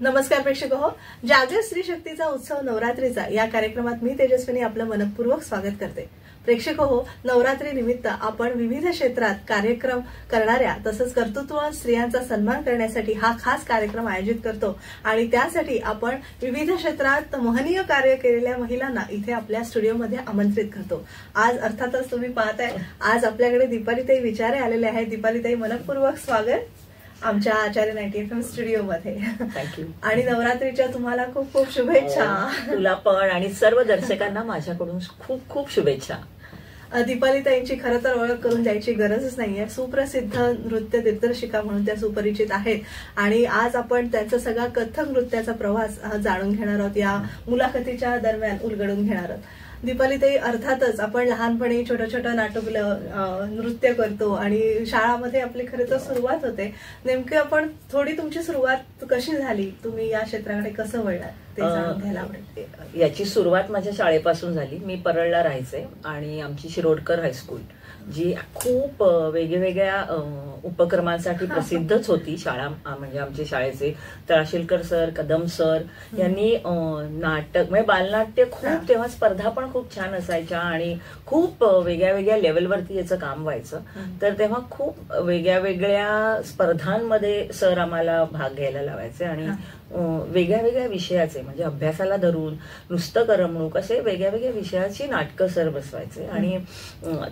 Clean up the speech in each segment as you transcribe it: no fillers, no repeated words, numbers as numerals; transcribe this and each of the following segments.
नमस्कार प्रेक्षक हो, जागर स्त्री शक्तीचा उत्सव नवरात्रीचा या कार्यक्रमात मी तेजस्विनी आपलं मनपूर्वक स्वागत करते. प्रेक्षक हो, नवरात्री निमित्त आपण विविध क्षेत्रात कार्यक्रम करणाऱ्या तसंच कर्तृत्ववान स्त्रियांचा सन्मान करण्यासाठी हा खास कार्यक्रम आयोजित करतो आणि त्यासाठी आपण विविध क्षेत्रात महनीय कार्य केलेल्या महिलांना इथे आपल्या स्टुडिओमध्ये आमंत्रित करतो. आज अर्थातच तुम्ही पाहताय, आज आपल्याकडे दीपालीताई विचारे आलेले आहेत. दीपालीताई, मनपूर्वक स्वागत आमच्या आचार्य 90 FM स्टुडिओमध्ये. थँक्यू. आणि नवरात्रीच्या तुम्हाला खूप खूप शुभेच्छा. तुला पण आणि सर्व दर्शकांना माझ्याकडून खूप खूप शुभेच्छा. दीपालीताईंची खरं तर ओळख करून द्यायची गरजच नाहीये. सुप्रसिद्ध नृत्य दिग्दर्शिका म्हणून त्या सुपरिचित आहेत आणि आज आपण त्यांचा सगळा कथक नृत्याचा प्रवास जाणून घेणार आहोत, या मुलाखतीच्या दरम्यान उलगडून घेणार आहोत. दीपालीताई, अर्थातच आपण लहानपणी छोटं छोटं नाटक नृत्य करतो आणि शाळामध्ये आपली खरं तर सुरुवात होते. नेमकी आपण थोडी तुमची सुरुवात कशी झाली, तुम्ही या क्षेत्राकडे कसं वळलात ते जाणून घ्यायला आवडेल. याची सुरुवात माझ्या शाळेपासून झाली. मी परळला राहायचे आणि आमची शिरोडकर हायस्कूल जी खूप वेगवेगळ्या उपक्रमांसाठी प्रसिद्धच होती शाळा. म्हणजे आमचे शाळेचे तळाशीलकर सर, कदम सर यांनी नाटक म्हणजे बालनाट्य खूप, तेव्हा स्पर्धा पण खूप छान असायच्या आणि खूप वेगळ्या वेगळ्या लेवलवरती याचं काम व्हायचं. तर तेव्हा खूप वेगळ्या वेगळ्या स्पर्धांमध्ये सर आम्हाला भाग घ्यायला लावायचे आणि वेगळ्या वेगळ्या विषयाचे म्हणजे अभ्यासाला धरून नुसतं करमणूक असे वेगळ्या वेगळ्या विषयाची नाटकं सर बसवायचे आणि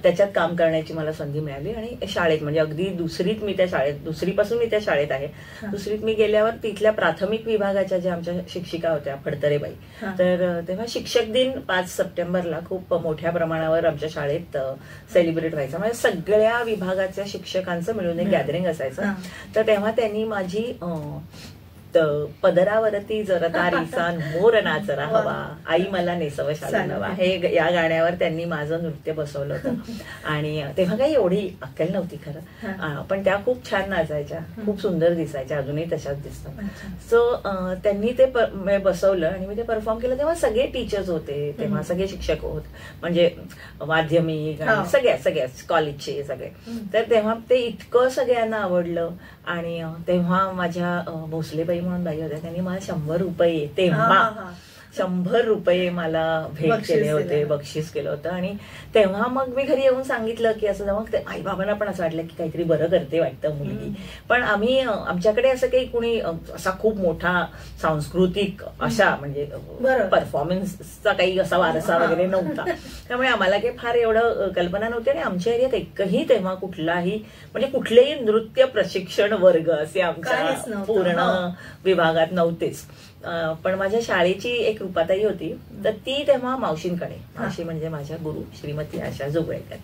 त्याच्यात काम करण्याची मला संधी मिळाली. आणि शाळेत म्हणजे अगदी दुसरीत मी त्या शाळेत, दुसरीपासून मी त्या शाळेत आहे. दुसरीत मी गेल्यावर तिथल्या प्राथमिक विभागाच्या ज्या आमच्या शिक्षिका होत्या फडतरेबाई, तर तेव्हा शिक्षक दिन 5 सप्टेंबरला खूप मोठ्या प्रमाणावर आमच्या शाळेत सेलिब्रेट व्हायचा. म्हणजे सगळ्या विभागाच्या शिक्षकांचं मिळून एक गॅदरिंग असायचं. तर तेव्हा त्यांनी माझी पदरावरती जरतारीचा मोर नाचरा हवा, आई मला नेसवशाला नवा, हे या गाण्यावर त्यांनी माझं नृत्य बसवलं होतं. आणि तेव्हा काही एवढी अक्कल नव्हती खरं, पण त्या खूप छान नाचायच्या, खूप सुंदर दिसायच्या, अजूनही तशाच दिसतात. सो त्यांनी ते बसवलं आणि मी ते परफॉर्म केलं. तेव्हा सगळे टीचर्स होते, तेव्हा सगळे शिक्षक होते, म्हणजे माध्यमिक सगळ्या कॉलेजचे सगळे. तर तेव्हा ते इतकं सगळ्यांना आवडलं. आणि तेव्हा माझ्या भोसलेबाई म्हणून बाई होत्या, त्यांनी मला 100 रुपये, तेव्हा 100 रुपये मला भेट केले होते, बक्षीस केलं होतं. आणि तेव्हा मग मी घरी येऊन सांगितलं की असं, मग आई बाबांना पण असं वाटलं की काहीतरी बरं करते वाटतं मुलगी. पण आमच्याकडे असं काही कुणी असा खूप मोठा सांस्कृतिक अशा म्हणजे परफॉर्मन्सचा काही असा वारसा वगैरे नव्हता, त्यामुळे आम्हाला काही फार एवढं कल्पना नव्हती. आणि आमच्या एरियात एकही तेव्हा कुठलाही म्हणजे कुठलेही नृत्य प्रशिक्षण वर्ग असे आमच्या पूर्ण विभागात नव्हतेच. पण माझ्या शाळेची एक रूपाताई होती, तर ती तेव्हा मावशींकडे, मावशी म्हणजे माझ्या गुरु श्रीमती आशा जोगळेकर,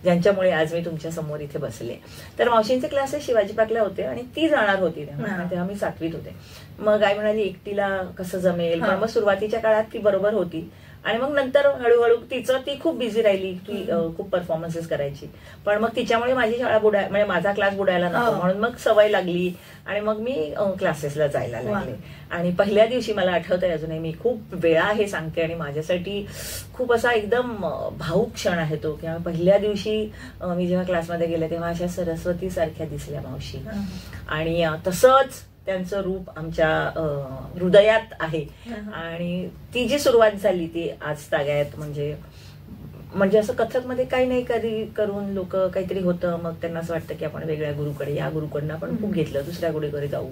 ज्यांच्यामुळे आज मी तुमच्या समोर इथे बसले. तर मावशींचे क्लासेस शिवाजी पार्कला होते आणि ती जाणार होती तेव्हा मी 7वीत होते. मग आई म्हणाली एकटीला कसं जमेल, पण मग सुरुवातीच्या काळात ती बरोबर होती. आणि मग नंतर हळूहळू ती खूप बिझी राहिली, ती खूप परफॉर्मन्सेस करायची. पण मग तिच्यामुळे माझी शाळा म्हणजे माझा क्लास बुडायला नको, म्हणून मग सवय लागली आणि मग मी क्लासेसला जायला लागले. आणि पहिल्या दिवशी मला आठवतंय अजूनही, मी खूप वेळा हे सांगते आणि माझ्यासाठी खूप असा एकदम भावूक क्षण आहे तो, की पहिल्या दिवशी मी जेव्हा क्लासमध्ये गेले तेव्हा अशा सरस्वती सारख्या दिसल्या मावशी. आणि तसंच त्यांचं रूप आमच्या हृदयात आहे. आणि ती जी सुरुवात झाली ती आज तागायत म्हणजे असं कथकमध्ये काही नाही कधी करून लोक काहीतरी होतं, मग त्यांना असं वाटतं की आपण वेगळ्या गुरुकडे, या गुरुकडनं आपण खूप घेतलं, दुसऱ्या गुरुकडे जाऊ,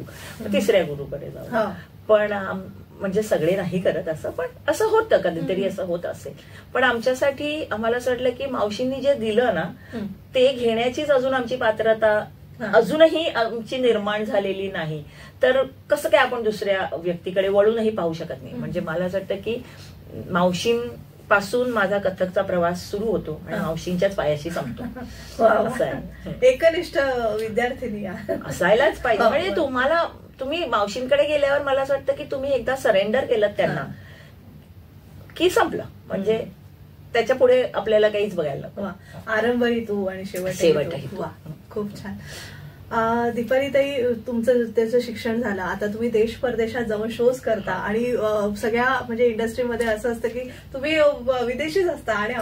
तिसऱ्या गुरुकडे जाऊ. पण म्हणजे सगळे नाही करत असं, पण असं होतं कधीतरी, असं होत असेल. पण आमच्यासाठी आम्हाला असं वाटलं की मावशींनी जे दिलं ना ते घेण्याचीच अजून आमची पात्रता अजूनही आमची निर्माण झालेली नाही. तर कसं काय आपण दुसऱ्या व्यक्तीकडे वळूनही पाहू शकत नाही. म्हणजे मला असं वाटतं की मावशींपासून माझा कथकचा प्रवास सुरू होतो आणि मावशींच्याच पायाशी संपतो. असं आहे. एकनिष्ठ विद्यार्थिनी असायलाच पाहिजे. म्हणजे तुम्ही मावशींकडे गेल्यावर मला असं वाटतं की तुम्ही एकदा सरेंडर केलं त्यांना की संपलं, म्हणजे त्याच्या पुढे आपल्याला काहीच बघायला नको. आरंभही तू आणि शेवटही तू. खूप छान. दीपालीताई, तुमचं त्याचं शिक्षण झालं, आता तुम्ही देश परदेशात जाऊन शोज करता आणि सगळ्या म्हणजे इंडस्ट्रीमध्ये असं असतं की तुम्ही विदेशीच असता आणि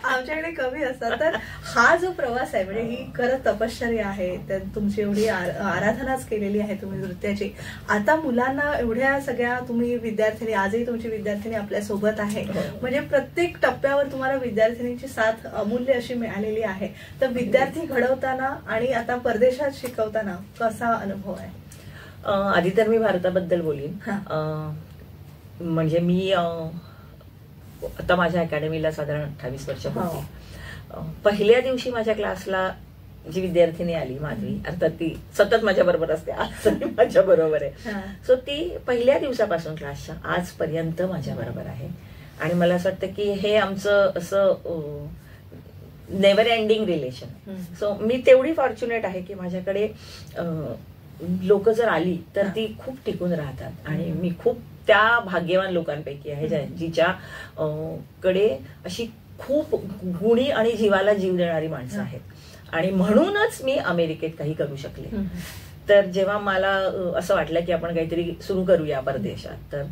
आमच्याकडे कमी असतात. तर हा जो प्रवास आहे म्हणजे ही खरंच तपश्चर्या आहे. तर तुमची एवढी आराधनाच केलेली आहे तुम्ही नृत्याची. आता मुलांना एवढ्या सगळ्या तुम्ही विद्यार्थिनी, आजही तुमची विद्यार्थिनी आपल्या सोबत आहे, म्हणजे प्रत्येक टप्प्यावर तुम्हाला विद्यार्थिनीची साथ अमूल्य अशी मिळालेली आहे. तर विद्यार्थी घडवताना आणि आता परदेशात शिकवताना कसा अनुभव आहे? आधी तर मी भारताबद्दल बोलीन. म्हणजे मी आता माझ्या अकॅडमीला साधारण 28 वर्ष होती. पहिल्या दिवशी माझ्या क्लासला जी विद्यार्थिनी आली माधवी, अर्थात ती सतत माझ्या बरोबर असते, आज माझ्या बरोबर आहे. सो ती पहिल्या दिवसापासून क्लासच्या आजपर्यंत माझ्या बरोबर आहे. आणि मला असं वाटतं की हे आमचं असं नेव्हर एंडिंग रिलेशन. सो मी तेवढी फॉर्च्युनेट आहे की माझ्याकडे लोक जर आली तर ती खूप टिकून राहतात. आणि मी खूप त्या भाग्यवान लोकांपैकी आहे जिच्या कडे अशी खूप गुणी आणि जीवाला जीव देणारी माणसं आहेत. आणि म्हणूनच मी अमेरिकेत काही करू शकले. तर जेव्हा मला असं वाटलं की आपण काहीतरी सुरू करूया परदेशात, तर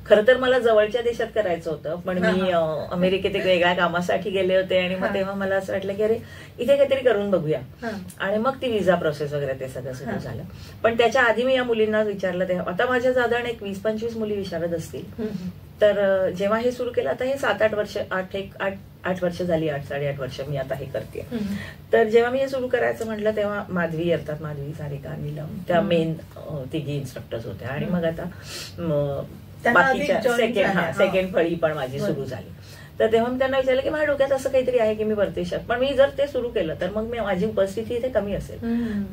खरं तर मला जवळच्या देशात करायचं होतं, पण मी अमेरिकेत एक वेगळ्या कामासाठी गेले होते. आणि मग तेव्हा मला असं वाटलं की अरे इथे काहीतरी करून बघूया. आणि मग ती व्हिसा प्रोसेस वगैरे ते सगळं सुरू झालं. पण त्याच्या आधी मी या मुलींना विचारलं, तेव्हा आता माझ्या साधारण एक 20-25 मुली विचारत असतील. तर जेव्हा हे सुरू केलं, आता हे 7-8 वर्ष, 8 वर्ष झाली, 8-8.5 वर्ष मी आता हे करते. तर जेव्हा मी हे सुरू करायचं म्हटलं, तेव्हा माधवी, अर्थात माधवी, सारिका, नीलम, त्या मेन तिघी इन्स्ट्रक्टर्स होत्या. आणि मग आता बाकीच्या सेकंड फळी पण माझी सुरू झाली. तर तेव्हा मी त्यांना विचारलं की माझ्या डोक्यात असं काहीतरी आहे की मी परदेशात, पण मी जर ते सुरू केलं तर मग माझी उपस्थिती इथे कमी असेल.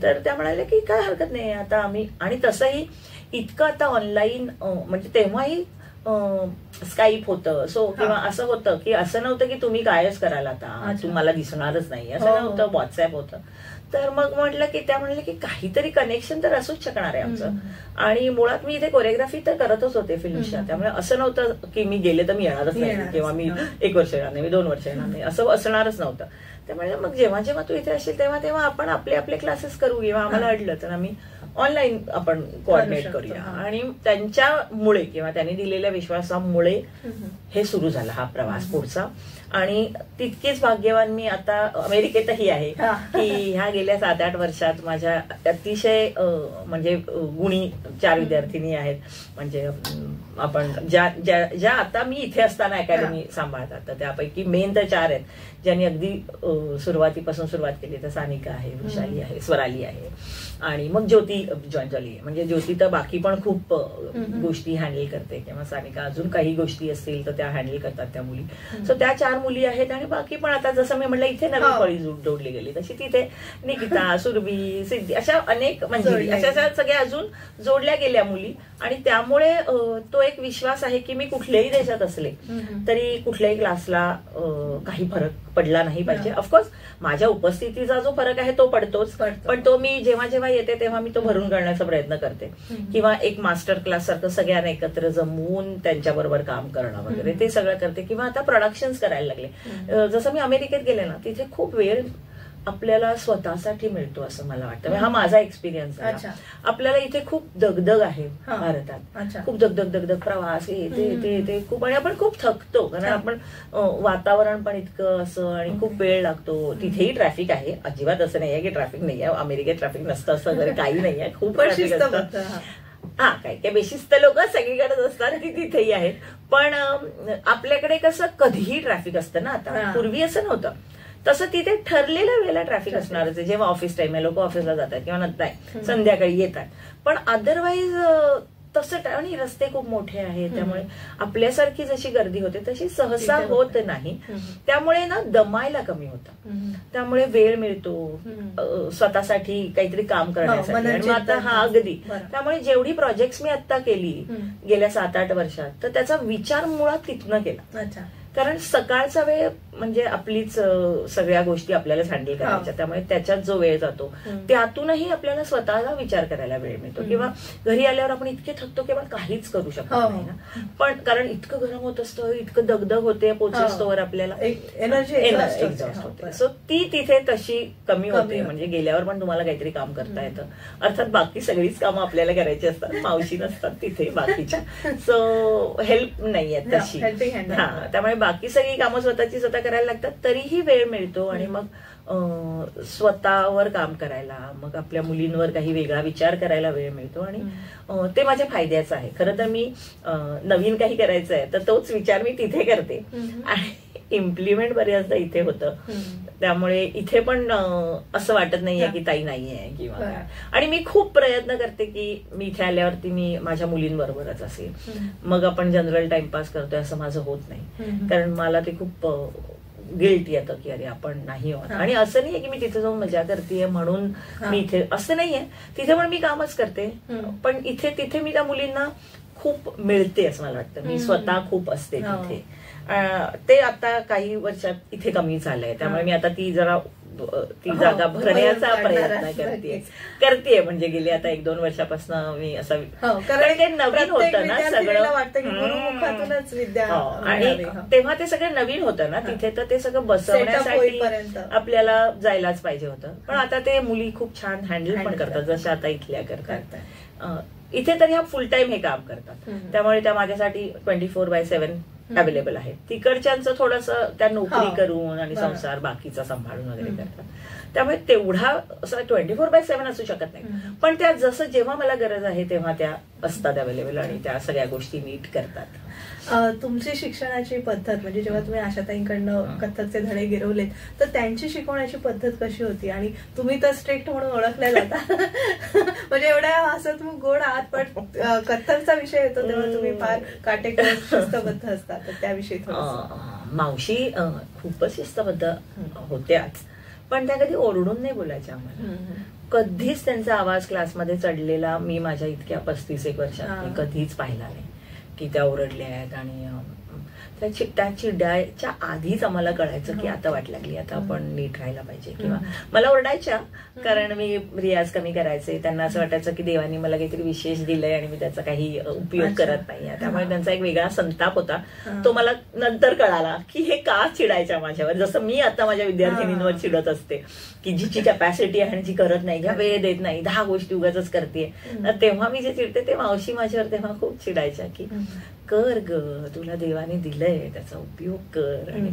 तर त्या म्हणाल्या की काय हरकत नाही आता आम्ही, आणि तसंही इतकं आता ऑनलाईन, म्हणजे तेव्हाही स्काईप होतं, सो किंवा असं होतं की असं नव्हतं की तुम्ही कायच कराल आता, तुम्हाला दिसणारच नाही, असं नव्हतं. व्हॉट्सअप होतं. तर मग म्हटलं की त्या म्हणले की काहीतरी कनेक्शन तर असूच शकणार आहे आमचं. आणि मुळात मी इथे कोरिओग्राफी तर करतच होते फिल्मच्या, त्यामुळे असं नव्हतं की मी गेले तर मी येणारच नाही, किंवा मी 1 वर्ष येणार नाही, मी 2 वर्ष येणार नाही, असं असणारच नव्हतं. त्यामुळे मग जेव्हा जेव्हा तू इथे असेल तेव्हा तेव्हा आपण आपले क्लासेस करू, किंवा आम्हाला अडलं तर आम्ही ऑनलाईन आपण कोऑर्डिनेट करूया. आणि त्यांच्यामुळे किंवा त्यांनी दिलेल्या विश्वासामुळे हे सुरू झालं हा प्रवास पुढचा. आणि तितकीच भाग्यवान मी आता अमेरिकेतही आहे की ह्या गेल्या 7-8 वर्षात माझ्या अतिशय म्हणजे गुणी 4 विद्यार्थिनी आहेत. म्हणजे आपण ज्या आता मी इथे असताना अकॅडमी सांभाळतात, तर त्यापैकी मेन तर 4 आहेत ज्यांनी अगदी सुरुवातीपासून सुरुवात केली. तर सानिका आहे, वृषाली आहे, स्वराली आहे, आणि मग ज्योती जॉईन झाली. म्हणजे ज्योती तर बाकी पण खूप गोष्टी हँडल करते, किंवा सानिका अजून काही गोष्टी असतील तर त्या हँडल करतात त्या मुली. सो त्या 4 मुली आहेत. आणि बाकी पण आता जसं मी म्हटलं इथे नवी फळी जोडली गेली, तशी तिथे निकिता, सुरभी, सिद्धी, अशा अनेक, म्हणजे अशा सगळ्या अजून जोडल्या गेल्या मुली. आणि त्यामुळे तो एक विश्वास आहे की मी कुठल्याही देशात असले तरी कुठल्याही क्लासला काही फरक पडला नाही पाहिजे. ऑफकोर्स माझ्या उपस्थितीचा जो फरक आहे तो पडतोच, पण तो मी जेव्हा जेव्हा येते तेव्हा मी तो भरून काढण्याचा प्रयत्न करते. किंवा एक मास्टर क्लास सारखं सगळ्यांना एकत्र जमवून त्यांच्याबरोबर काम करणं वगैरे ते सगळं करते. किंवा आता प्रोडक्शन्स करायला लागले. जसं मी अमेरिकेत गेले ना, तिथे खूप वेळ आपल्याला स्वतःसाठी मिळतो असं मला वाटतं. हा माझा एक्सपिरियन्स आहे. आपल्याला इथे खूप दगदग आहे भारतात, खूप दगदग प्रवास ते खूप, आणि आपण खूप थकतो कारण आपण वातावरण पण इतकं असं, आणि खूप वेळ लागतो. तिथेही ट्रॅफिक आहे, अजिबात असं नाहीये की ट्रॅफिक नाहीये. अमेरिकेत ट्रॅफिक नसतं असं वगैरे काही नाहीये, खूप ट्रॅफिक असतं. काय बेशिस्त लोक सगळीकडेच असतात, ती तिथेही आहेत. पण आपल्याकडे कसं कधीही ट्रॅफिक असतं ना. आता पूर्वी असं नव्हतं. तसं तिथे ठरलेल्या वेळेला ट्रॅफिक असणारच आहे. जेव्हा ऑफिस टाइम आहे, लोक ऑफिसला जातात किंवा नंतर संध्याकाळी येतात. पण अदरवाईज तसं, आणि रस्ते खूप मोठे आहेत, त्यामुळे आपल्यासारखी जशी गर्दी होते तशी सहसा होत नाही. त्यामुळे ना दमायला कमी होतं. त्यामुळे वेळ मिळतो स्वतःसाठी काहीतरी काम करण्यासाठी. आणि मग आता हा अगदी, त्यामुळे जेवढी प्रोजेक्ट्स मी आता केली गेल्या 7-8 वर्षात, तर त्याचा विचार मुळात तिथनं केला. कारण सकाळचा वेळ म्हणजे आपलीच सगळ्या गोष्टी आपल्यालाच हँडल करायच्या, त्यामुळे त्याच्यात जो वेळ जातो त्यातूनही आपल्याला स्वतःला विचार करायला वेळ मिळतो. किंवा घरी आल्यावर आपण इतके थकतो की आपण काहीच करू शकत नाही ना. पण कारण इतकं गरम होत असतं, इतकं दगदग होते, पोचेस्तोवर आपल्याला एनर्जी एक्झॉस्ट होते. सो ती तिथे तशी कमी होते. म्हणजे गेल्यावर पण तुम्हाला काहीतरी काम करता येतं. अर्थात बाकी सगळीच कामं आपल्याला करायची असतात, मावशी नसतात तिथे बाकीच्या, सो हेल्प नाहीये तशी. त्यामुळे बाकी सगळी कामं स्वतःची स्वतः करायला लागतात, तरीही वेळ मिळतो. आणि मग स्वतःवर काम करायला, मग आपल्या मुलींवर काही वेगळा विचार करायला वेळ मिळतो. आणि ते माझ्या फायद्याचं आहे. खरं तर मी नवीन काही करायचं आहे तर तोच विचार मी तिथे करते आणि इम्प्लिमेंट बऱ्याचदा इथे होतं. त्यामुळे इथे पण असं वाटत नाहीये की ताई नाहीये किंवा काय. आणि मी खूप प्रयत्न करते की मी इथे आल्यावरती मी माझ्या मुलींबरोबरच असेल. मग आपण जनरल टाइमपास करतोय असं माझं होत नाही, कारण मला ते खूप गिल्ट येतं की अरे आपण नाही होत. आणि असं नाहीये की मी तिथे जाऊन मजा करते म्हणून मी इथे, असं नाहीये. तिथे पण मी कामच करते, पण तिथे मी त्या मुलींना खूप मिळते असं मला वाटतं. मी स्वतः खूप असते तिथे. ते आता काही वर्षात इथे कमी झालंय, त्यामुळे मी आता ती जागा भरण्याचा प्रयत्न करते. म्हणजे गेली आता 1-2 वर्षापासून मी असं, कारण ते नवीन होतं ना सगळं. आणि तेव्हा ते सगळं नवीन होतं ना तिथे, तर ते सगळं बसवण्यासाठी आपल्याला जायलाच पाहिजे होतं. पण आता ते मुली खूप छान हँडल पण करतात, जशा आता इथल्या करतात. इथे तर ह्या फुल टाइम हे काम करतात, त्यामुळे त्या माझ्यासाठी 24/7 अवेलेबल आहे. तिकडच्यांचं थोडंसं त्या नोकरी करून आणि संसार बाकीचा सांभाळून वगैरे करतात, त्यामुळे तेवढा असं 24/7 असू शकत नाही. पण त्या जसं जेव्हा मला गरज आहे तेव्हा त्या असतात अवेलेबल आणि त्या सगळ्या गोष्टी नीट करतात. तुमची शिक्षणाची पद्धत, म्हणजे जेव्हा तुम्ही आशाताईंकडनं कथ्थकचे धडे गिरवलेत तर त्यांची शिकवण्याची पद्धत कशी होती? आणि तुम्ही तर स्ट्रिक्ट म्हणून ओळखल्या जाता, म्हणजे एवढ्या हसतमुख गोड आहात, पण कथ्थकचा विषय येतो तेव्हा तुम्ही फार काटेकोर शिस्तबद्ध असता, तर त्याविषयी मावशी खूपच शिस्तबद्ध होत्याच, पण त्या कधी ओरडून नाही बोलायच्या आम्हाला. कधीच त्यांचा आवाज क्लासमध्ये चढलेला मी माझ्या इतक्या 35 वर्षात कधीच पाहिला नाही की त्या ओरडल्या आहेत. आणि त्या चिड्याच्या आधीच आम्हाला कळायचं की आता वाट लागली, आता आपण नीट राहायला पाहिजे. किंवा मला ओरडायच्या कारण मी रियाज कमी करायचे. त्यांना असं वाटायचं की देवानी मला काहीतरी विशेष दिलंय आणि मी त्याचा काही उपयोग करत नाहीये, त्यामुळे त्यांचा एक वेगळा संताप होता. तो मला नंतर कळाला की हे का चिडायच्या माझ्यावर, जसं मी आता माझ्या विद्यार्थिनींवर चिडत असते की जिची कॅपॅसिटी आहे आणि जी करत नाही, ज्या वेळ देत नाही, 10 गोष्टी उगाच करते. तेव्हा मी जे चिडते ते मावशी माझ्यावर तेव्हा खूप चिडायच्या की कर ग, तुला देवाने दिलंय त्याचा उपयोग कर. आणि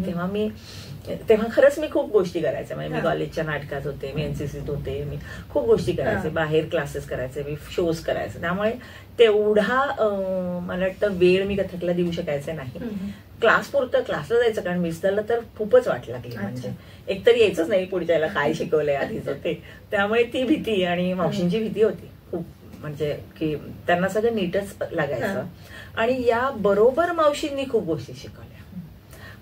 तेव्हा खरंच मी खूप गोष्टी करायच्या. म्हणजे मी कॉलेजच्या नाटकात होते, मी एनसीसीत होते, मी खूप गोष्टी करायचे, बाहेर क्लासेस करायचे, मी शोज करायचे. त्यामुळे तेवढा मला वाटतं वेळ मी कथकला देऊ शकायचे नाही. क्लास पुरतं क्लासला जायचं, कारण मिस झालं तर खूपच वाट लागली. म्हणजे एकतरी यायचंच नाही पुढच्या याला काय शिकवलंय आधीच होते, त्यामुळे ती भीती आणि मावशींची भीती होती खूप, म्हणजे की त्यांना सगळं नीटच लागायचं. आणि या बरोबर मावशींनी खूप गोष्टी शिकवल्या,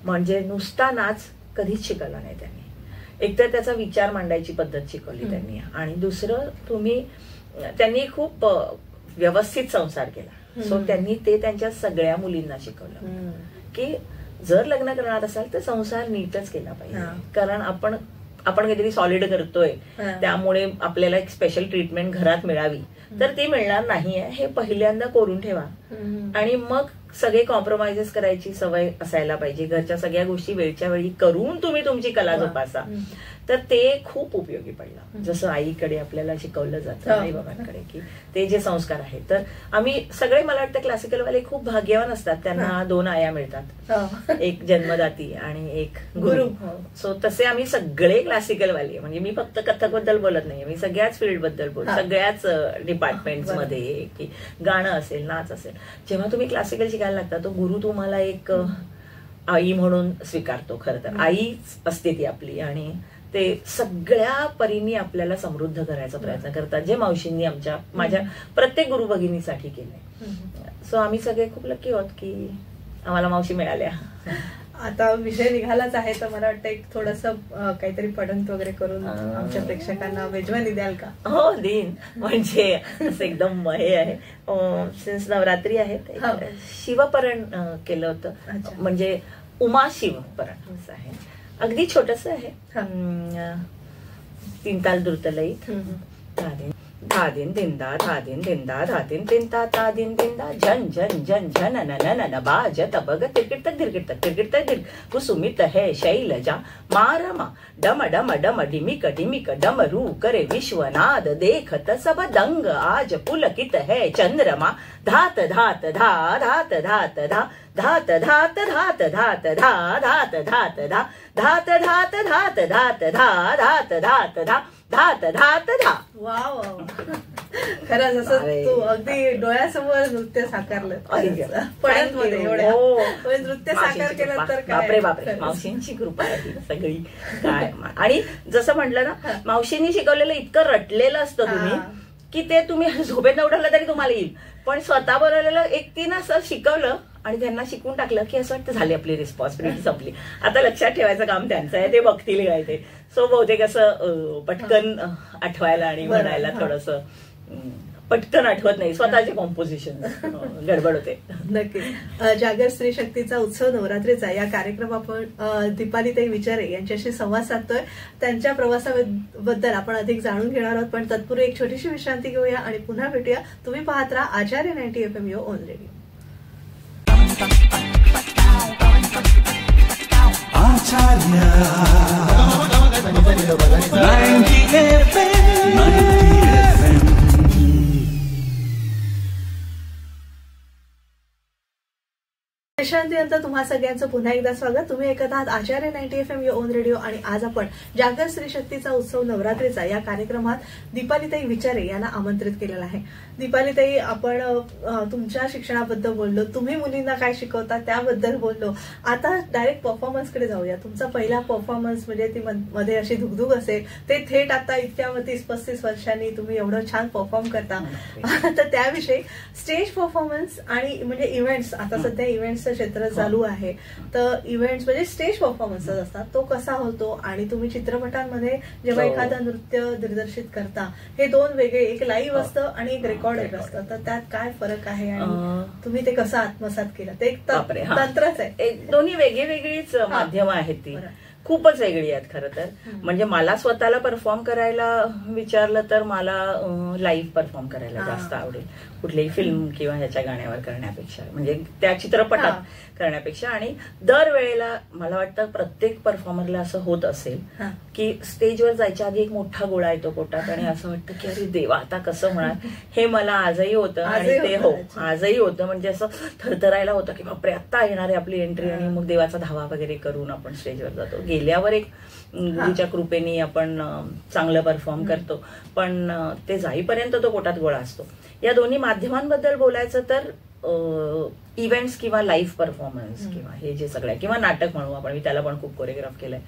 म्हणजे नुसता नाच कधीच शिकवला नाही त्यांनी. एकतर त्याचा विचार मांडायची पद्धत शिकवली त्यांनी, आणि दुसरं त्यांनी खूप व्यवस्थित संसार केला. सो त्यांनी ते त्यांच्या सगळ्या मुलींना शिकवलं की जर लग्न करणार असाल तर संसार नीटच केला पाहिजे, कारण आपण काहीतरी सॉलिड करतोय त्यामुळे आपल्याला एक स्पेशल ट्रीटमेंट घरात मिळावी तर ती मिळणार नाहीये, हे पहिल्यांदा करून ठेवा. आणि मग सगळे कॉम्प्रोमाइजेस करायची सवय असायला पाहिजे. घरच्या सगळ्या गोष्टी वेळच्या वेळी करून तुम्ही तुमची कला जोपासा, तर ते खूप उपयोगी पडलं. जसं आईकडे आपल्याला शिकवलं जातं, आई बाबांकडे, की ते जे संस्कार आहेत. तर आम्ही सगळे, मला वाटतं क्लासिकलवाले खूप भाग्यवान असतात, त्यांना 2 आया मिळतात, एक जन्मदाती आणि एक गुरु. सो तसे आम्ही सगळे क्लासिकलवाले, म्हणजे मी फक्त कथक बद्दल बोलत नाही, मी सगळ्याच फील्ड बद्दल बोलतो, सगळ्याच डिपार्टमेंट्स मध्ये, की गाणं असेल, नाच असेल. जेव्हा तुम्ही क्लासिकल शिकायला लागता तो गुरु तुम्हाला एक आई म्हणून स्वीकारतो. खरं तर आईच असते ती आपली, आणि ते सगळ्या परीने आपल्याला समृद्ध करायचा प्रयत्न करतात, जे मावशींनी माझ्या प्रत्येक गुरु भगिनीसाठी केलंय. सो आम्ही सगळे खूप लकी आहोत की आम्हाला मावशी मिळाल्या. आता विषय निघालाच आहे, तर मला वाटतं एक थोडंसं काहीतरी पडंत वगैरे करून आमच्या प्रेक्षकांना मेजवानी द्याल का? हो, देईन. म्हणजे असं एकदम हे आहे, सिन्स नवरात्री आहेत, शिवपरण केलं होतं, म्हणजे उमा शिवपरण असं आहे. अगदी छोटस आहे, 3 ताल द्रुतलयीत. धा दिन दिंदा धा दिन दिंदा धा दिन दिंदा धा दिन दिंदा झन झन झन झन न न न बाजत बग तिरकिट कुसुमित है शैलजा मारमा डम डम डम डिमिक डिमिक डमरू करे विश्वनाद देखत सब दंग आज पुलकित है चंद्रमा धात धात धा धात धात धा धात धात धात धात धा धात धात धा धात धात धात धात धा धात धात धा धात धात धा. वा वा, खरंच असं तू अगदी डोळ्यासमोर नृत्य साकारलं पडद्यामध्ये एवढं नृत्य साकार केलं तर बापरे बापरे, मावशींची कृपा आहे सगळी काय. आणि जसं म्हटलं ना, मावशींनी शिकवलेलं इतकं रटलेलं असतं तुम्ही की ते तुम्ही झोपेत उठवलं तरी तुम्हाला येईल, पण स्वतः बनवलेलं एकटीनं असं शिकवलं आणि त्यांना शिकवून टाकलं की असं वाटतं झाली आपली रिस्पॉन्सिबिलिटी संपली, आता लक्षात ठेवायचं काम त्यांचं आहे, ते बघतील काय ते. सो बहुतेक असं पटकन आठवायला आणि म्हणायला थोडंसं पटकन आठवत नाही, स्वतःचे कॉम्पोजिशन गडबड होते. नक्कीच. जागर स्त्री शक्तीचा उत्सव नवरात्रीचा या कार्यक्रम आपण दीपालीताई विचारे यांच्याशी संवाद साधतोय. त्यांच्या प्रवासाबद्दल आपण अधिक जाणून घेणार आहोत, पण तत्पूर्वी एक छोटीशी विश्रांती घेऊया आणि पुन्हा भेटूया. तुम्ही पाहत राहा आचार्य 90 FM your on radio. Acharya 90 FM. विश्रांतीनंतर तुम्हा सगळ्यांचं पुन्हा एकदा स्वागत. तुम्ही ऐकत आहात आचार्य 90 FM युअर ओन रेडिओ आणि आज आपण जागर स्त्री शक्तीचा उत्सव नवरात्रीचा या कार्यक्रमात दीपालीताई विचारे यांना आमंत्रित केलेलं आहे. दीपालीताई, आपण तुमच्या शिक्षणाबद्दल बोललो, तुम्ही मुलींना काय शिकवता त्याबद्दल बोललो. आता डायरेक्ट परफॉर्मन्सकडे जाऊया. तुमचा पहिला परफॉर्मन्स म्हणजे ती मध्ये अशी धुगधुग असेल, ते थेट आता इतक्या 30-35 वर्षांनी तुम्ही एवढं छान परफॉर्म करता, तर त्याविषयी स्टेज परफॉर्मन्स आणि म्हणजे इव्हेंट्स, आता सध्या इव्हेंट्सचं क्षेत्र चालू आहे, तर इव्हेंट्स म्हणजे स्टेज परफॉर्मन्स असतात, तो कसा होतो आणि तुम्ही चित्रपटांमध्ये जेव्हा एखादं नृत्य दिग्दर्शित करता, हे दोन वेगळे, एक लाईव्ह असतं आणि एक रेकॉर्डेड असतं, तर त्यात काय फरक आहे आणि तुम्ही ते कसं आत्मसात केलं? ते एक तंत्रच आहे. दोन्ही वेगळी वेगळीच माध्यमं आहेत, ती खूपच वेगळी आहेत खरं तर. म्हणजे मला स्वतःला परफॉर्म करायला विचारलं तर मला लाईव्ह परफॉर्म करायला जास्त आवडेल, कुठलीही फिल्म किंवा ह्याच्या गाण्यावर करण्यापेक्षा, म्हणजे त्या चित्रपटात करण्यापेक्षा. आणि दरवेळेला मला वाटतं प्रत्येक परफॉर्मरला असं होत असेल की स्टेजवर जायच्या आधी एक मोठा गोळा येतो पोटात आणि असं वाटतं की अरे देवा आता कसं होणार. हे मला आजही होतं आणि ते आजही होतं, म्हणजे असं थरथरायला होतं की बापरे आता येणार आहे आपली एंट्री, आणि मग देवाचा धावा वगैरे करून आपण स्टेजवर जातो. गेल्यावर एक गुरुच्या कृपेने आपण चांगलं परफॉर्म करतो, पण ते जाईपर्यंत तो पोटात गोळा असतो. या दोन्ही माध्यमांबद्दल बोलायचं तर इव्हेंट्स किंवा लाईव्ह परफॉर्मन्स किंवा हे जे सगळं आहे, किंवा नाटक म्हणू आपण, मी त्याला पण खूप कोरिओग्राफ केलंय,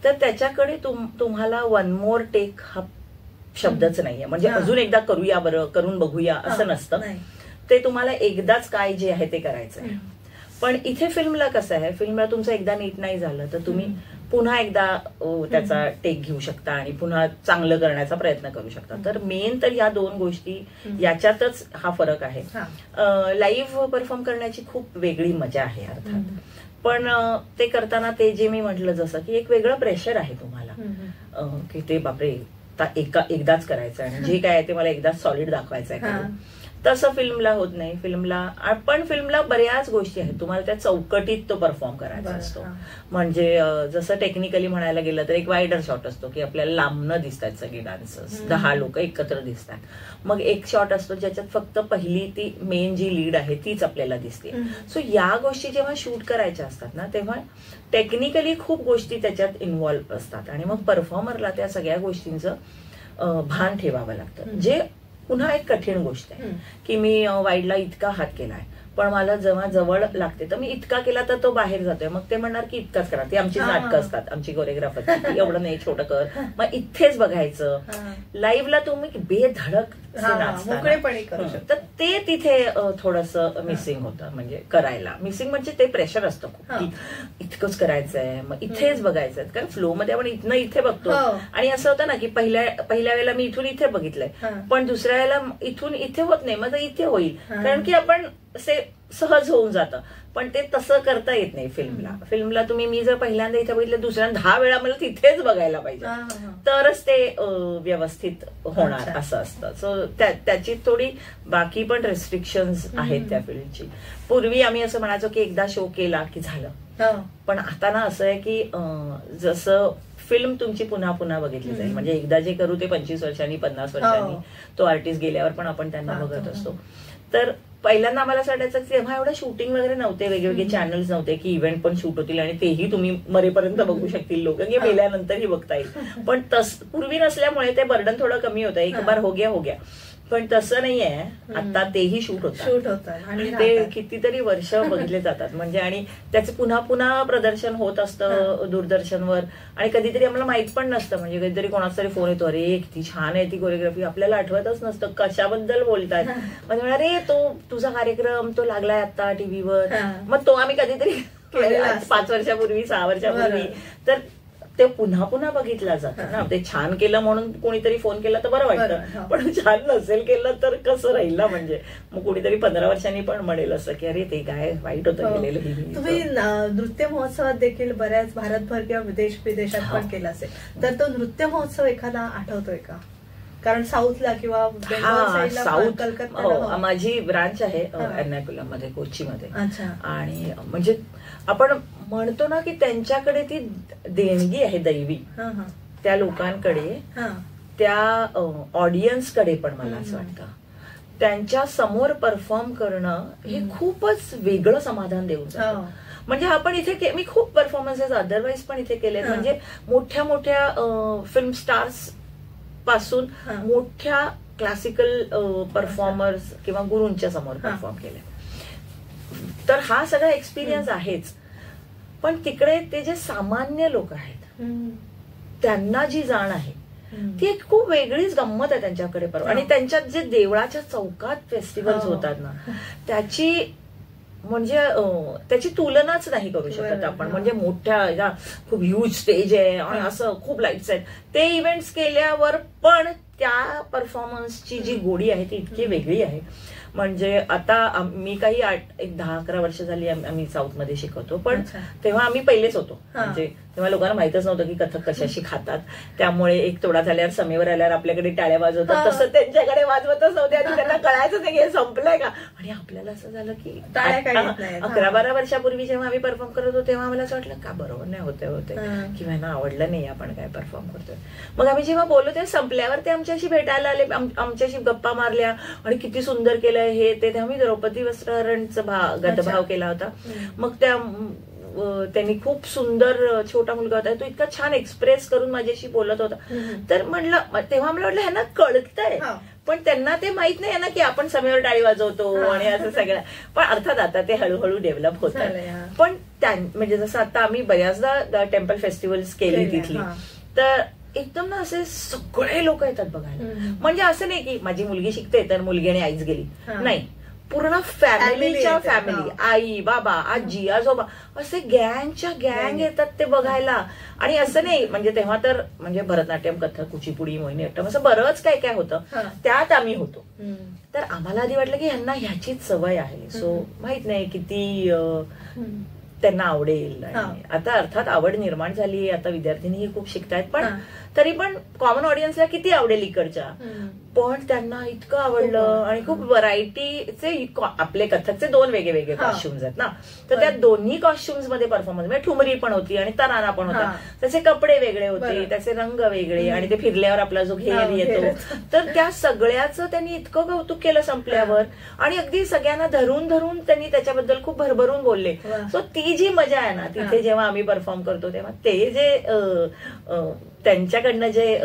तर त्याच्याकडे तुम्हाला वन मोर टेक हा शब्दच नाहीये. म्हणजे अजून एकदा करूया, बरं करून बघूया असं नसतं. ते तुम्हाला एकदाच काय जे आहे ते करायचं आहे. पण इथे फिल्मला कसं आहे, फिल्मला तुमचं एकदा नीट नाही झालं तर तुम्ही पुन्हा एकदा त्याचा टेक घेऊ शकता आणि पुन्हा चांगलं करण्याचा प्रयत्न करू शकता. तर मेन तर या दोन गोष्टी, याच्यातच हा फरक आहे. लाईव्ह परफॉर्म करण्याची खूप वेगळी मजा आहे अर्थात, पण ते करताना ते जे मी म्हटलं जसं की एक वेगळं प्रेशर आहे तुम्हाला की ते बापरे एकदाच करायचं आणि जे काय आहे ते मला एकदाच सॉलिड दाखवायचं आहे. तसं फिल्मला होत नाही. पण फिल्मला बऱ्याच गोष्टी आहेत, तुम्हाला त्या चौकटीत तो परफॉर्म करायचा असतो. म्हणजे जसं टेक्निकली म्हणायला गेलं तर एक वायडर शॉट असतो की आपल्याला लांबनं दिसतात सगळे डान्सर्स, 10 लोक एकत्र दिसतात. मग एक शॉट असतो ज्याच्यात फक्त पहिली ती मेन जी लीड आहे तीच आपल्याला दिसते. सो या गोष्टी जेव्हा शूट करायच्या असतात ना, तेव्हा टेक्निकली खूप गोष्टी त्याच्यात इन्व्हॉल्व्ह असतात आणि मग परफॉर्मरला त्या सगळ्या गोष्टींचं भान ठेवावं लागतं, जे पुन्हा एक कठीण गोष्ट आहे की मी वाईडला इतका हात केलाय, पण मला जेव्हा जवळ लागते तर मी इतका केला तर तो बाहेर जातोय, मग ते म्हणणार की इतकाच करा. ती आमची नाटकं असतात, आमची कोरिओग्राफर, एवढं नाही छोटं कर, मग इथेच बघायचं. लाईव्हला तुम्ही बेधडक तर ते तिथे थोडंसं मिसिंग होतं, म्हणजे करायला मिसिंग म्हणजे ते प्रेशर असतं खूप की इतकंच करायचंय, मग इथेच बघायचंय. कारण फ्लो मध्ये आपण इथनं इथे बघतो आणि असं होतं ना की पहिल्या वेळेला मी इथून इथे बघितलंय, पण दुसऱ्या वेळेला इथून इथे होत नाही, मग इथे होईल, कारण की आपण असे सहज होऊन जातं. पण ते तसं करता येत नाही फिल्मला तुम्ही मी जर पहिल्यांदा इथे बघितलं दुसऱ्यांदा 10 वेळा मला तिथेच बघायला पाहिजे तरच ते व्यवस्थित होणार असं असतं. सो त्याची थोडी बाकी पण रेस्ट्रिक्शन्स आहेत त्या फील्डची. पूर्वी आम्ही असं म्हणायचो की एकदा शो केला की झालं, पण आता ना असं आहे की जसं फिल्म तुमची पुन्हा पुन्हा बघितली जाईल. म्हणजे एकदा जे करू ते 25 वर्षांनी 50 वर्षांनी तो आर्टिस्ट गेल्यावर पण आपण त्यांना बघत असतो. तर पहिल्यांदा आम्हाला असं वाटायचं की तेव्हा एवढं शूटिंग वगैरे नव्हते, वेगवेगळे चॅनल्स नव्हते की इव्हेंट पण शूट होतील आणि तेही तुम्ही मरेपर्यंत बघू शकतील लोक की मेल्यानंतरही बघता येईल. पण पूर्वी नसल्यामुळे ते बर्डन थोडं कमी होतं, एक बार हो गया. पण तसं नाहीये, आता तेही शूट होतात आणि ते कितीतरी वर्ष बघितले जातात. म्हणजे आणि त्याचे पुन्हा पुन्हा प्रदर्शन होत असतं दूरदर्शनवर. आणि कधीतरी आम्हाला माहित पण नसतं, म्हणजे कधीतरी कोणाचा तरी फोन येतो, अरे किती छान आहे ती कोरिओग्राफी, आपल्याला आठवतच नसतं कशाबद्दल बोलतात. म्हणजे अरे तो तुझा कार्यक्रम तो लागलाय आता टीव्हीवर, मग तो आम्ही कधीतरी 5 वर्षापूर्वी 6 वर्षापूर्वी. तर ते पुन्हा पुन्हा बघितलं जातं ना. ते छान केलं म्हणून कोणीतरी फोन केला तर बरं वाटतं, पण छान नसेल केलं तर कसं राहील ना. म्हणजे मग कोणीतरी 15 वर्षांनी पण म्हणेल असं की अरे ते काय वाईट होतं गेलेलं. तुम्ही नृत्य महोत्सवात देखील बऱ्याच भारतभर किंवा विदेशात पण केला असेल, तर तो नृत्य महोत्सव एखादा आठवतोय का? कारण साऊथला किंवा साऊथ माझी ब्रांच आहे एर्नाकुलम मध्ये, कोचीमध्ये. आणि म्हणजे आपण म्हणतो ना की त्यांच्याकडे ती देणगी आहे दैवी, त्या लोकांकडे, त्या ऑडियन्सकडे पण मला असं वाटतं त्यांच्या समोर परफॉर्म करणं हे खूपच वेगळं समाधान देऊन जातं. म्हणजे आपण इथे मी खूप परफॉर्मन्सेस अदरवाईज पण इथे केले, म्हणजे मोठ्या मोठ्या फिल्म स्टार्स पासून मोठ्या क्लासिकल परफॉर्मर्स किंवा गुरूंच्या समोर परफॉर्म केले. तर हा सगळा एक्सपिरियन्स आहेच. पण तिकडे ते जे सामान्य लोक आहेत त्यांना जी जाण आहे ती एक खूप वेगळीच गंमत आहे त्यांच्याकडे. आणि त्यांच्यात जे देवळाच्या चौकात फेस्टिवल्स होतात ना, त्याची म्हणजे त्याची तुलनाच नाही करू शकत आपण. म्हणजे मोठ्या खूप ह्यूज स्टेज आहे आणि असं खूप लाईट्स आहेत. ते इव्हेंट्स केल्यावर पण त्या परफॉर्मन्सची जी गोडी आहे ती इतकी वेगळी आहे. म्हणजे आता मी काही 10-11 वर्ष झाली आम्ही साऊथमध्ये शिकवतो, पण तेव्हा आम्ही पहिलेच होतो. म्हणजे तेव्हा लोकांना माहितच नव्हतं की कथक कशाशी खातात. त्यामुळे एक तोडा झाल्यावर समेवर आल्यावर आपल्याकडे टाळ्या वाजवतात, तसं त्यांच्याकडे वाजवतच नव्हते आणि त्यांना कळायचं नाही की संपलंय का. आणि आपल्याला असं झालं की 11-12 वर्षापूर्वी जेव्हा आम्ही परफॉर्म करत होतो तेव्हा आम्हाला असं वाटलं का बरोबर नाही होते किंवा ना आवडलं नाही आपण काय परफॉर्म करतोय. मग आम्ही जेव्हा बोललो तेव्हा संपल्यावर ते आमच्याशी भेटायला आले, आमच्याशी गप्पा मारल्या आणि किती सुंदर केलं हे ते. तेव्हा मी द्रौपदी वस्त्रहरणचा गतभाव केला होता. मग त्यांनी खूप सुंदर छोटा मुलगा होता, तो इतका छान एक्सप्रेस करून माझ्याशी बोलत होता. तर म्हणलं तेव्हा मला वाटलं ह्यांना कळतंय, पण त्यांना ते माहित नाही ना की आपण समेवर टाळी वाजवतो आणि असं सगळं. पण अर्थात आता ते हळूहळू डेव्हलप होत आहे. पण म्हणजे जसं आता आम्ही बऱ्याचदा टेम्पल फेस्टिवल्स केली तिथली, तर एकदम ना असे सगळे लोक येतात बघायला. म्हणजे असं नाही की माझी मुलगी शिकते तर मुलगी आणि आईच गेली, नाही, पूर्ण फॅमिलीच्या फॅमिली, आई बाबा आजी आजोबा असे गँगच्या गँग येतात ते बघायला. आणि असं नाही म्हणजे तेव्हा तर म्हणजे भरतनाट्यम, कथक, कुचिपुडी, मोहिनीअट्टम असं बरंच काय काय होतं, त्यात आम्ही होतो. तर आम्हाला आधी वाटलं की ह्यांना ह्याचीच सवय आहे. सो माहित नाही किती त्यांना आवडेल. आता अर्थात आवड निर्माण झाली, आता विद्यार्थिनीही खूप शिकतायत, पण तरी पण कॉमन ऑडियन्सला किती आवडेल इकडच्या. पण त्यांना इतकं आवडलं आणि खूप व्हरायटीचे आपले कथकचे 2 वेगळे कॉस्ट्युम्स आहेत ना, तर त्या दोन्ही कॉस्ट्युम्स मध्ये परफॉर्मन्स म्हणजे ठुमरी पण होती आणि तराना पण होता. त्याचे कपडे वेगळे होते, त्याचे रंग वेगळे आणि ते फिरल्यावर आपला जो घेर येतो, तर त्या सगळ्याचं त्यांनी इतकं कौतुक केलं संपल्यावर. आणि अगदी सगळ्यांना धरून धरून त्यांनी त्याच्याबद्दल खूप भरभरून बोलले. सो ती जी मजा आहे ना तिथे जेव्हा आम्ही परफॉर्म करतो तेव्हा ते जे त्यांच्याकडनं जे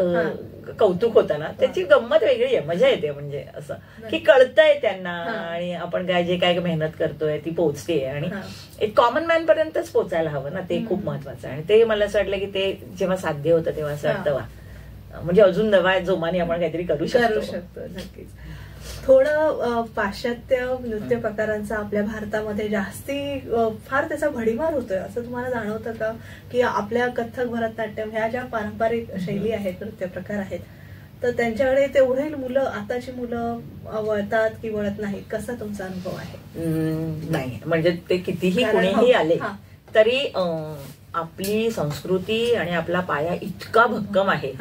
कौतुक होतं ना त्याची गंमत वेगळी आहे, मजा येते. म्हणजे असं की कळतंय त्यांना आणि आपण काय जे काय मेहनत करतोय ती पोहोचते आणि एक कॉमन मॅन पर्यंतच पोचायला हवं ना, ते खूप महत्वाचं आहे. आणि ते मला असं वाटलं की ते जेव्हा साध्य होतं तेव्हा असं वाटतं वा म्हणजे अजून नवा जोमाने आपण काहीतरी करू शकतो. नक्कीच. थोडं पाश्चात्य नृत्य प्रकारांचा आपल्या भारतामध्ये जास्ती फार त्याचा भडीमार होतोय असं तुम्हाला जाणवतं का? की आपल्या कथक, भरतनाट्यम ह्या ज्या पारंपरिक शैली आहेत, नृत्य प्रकार आहेत, तर त्यांच्याकडे तेवढे मुलं, आताची मुलं वळतात की वळत नाहीत, कसा तुमचा अनुभव आहे? नाही, म्हणजे ते कितीही कुणीही आले तरी आपली संस्कृती आणि आपला पाया इतका भक्कम आहे